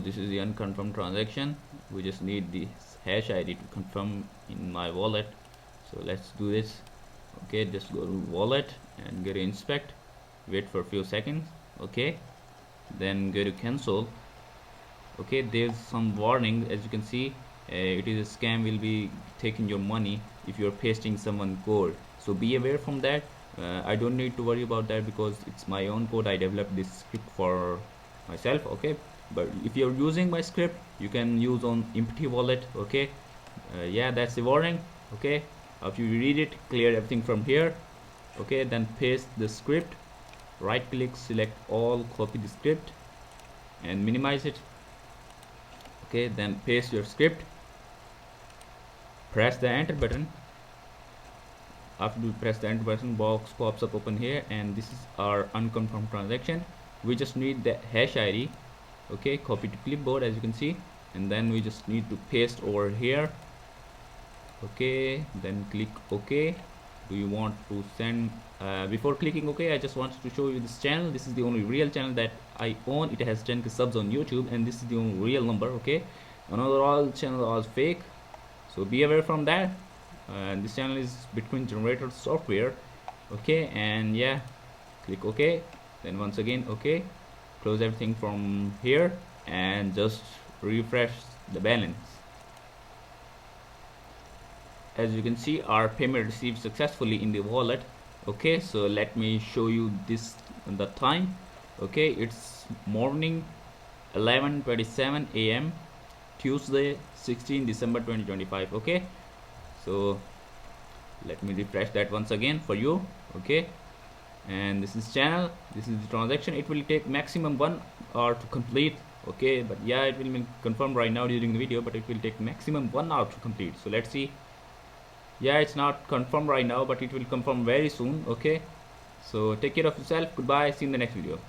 this is the unconfirmed transaction. We just need the hash ID to confirm in my wallet. So let's do this. Okay, just go to wallet and go to inspect, wait for a few seconds. Okay, then go to cancel. Okay, there's some warning, as you can see. It is a scam, will be taking your money if you're pasting someone code, so be aware from that. I don't need to worry about that because it's my own code. I developed this script for myself. Okay, but if you're using my script, you can use on empty wallet. Okay, yeah, that's the warning. Okay, after you read it, clear everything from here. Okay, then paste the script, right click, select all, copy the script and minimize it. Okay, then paste your script, press the enter button. After you press the enter button, box pops up open here, and this is our unconfirmed transaction. We just need the hash ID. Okay, copy to clipboard, as you can see, and then we just need to paste over here. Okay, then click OK. Do you want to send before clicking OK, I just wanted to show you this channel. This is the only real channel that I own. It has 10k subs on YouTube, and this is the only real number. Okay, another all channel are fake, so be aware from that. This channel is Bitcoin generator software. Okay, and yeah, click OK, then once again OK, close everything from here and just refresh the balance. As you can see, our payment received successfully in the wallet. Okay, so let me show you this, the time. Okay, it's morning 11:27 a.m. Tuesday 16 December 2025. Okay, so let me refresh that once again for you. Okay, and this is channel, this is the transaction. It will take maximum 1 hour to complete. Okay, but yeah, it will be confirmed right now during the video, but it will take maximum 1 hour to complete. So let's see. Yeah, it's not confirmed right now, but it will confirm very soon. Okay, so take care of yourself. Goodbye, see you in the next video.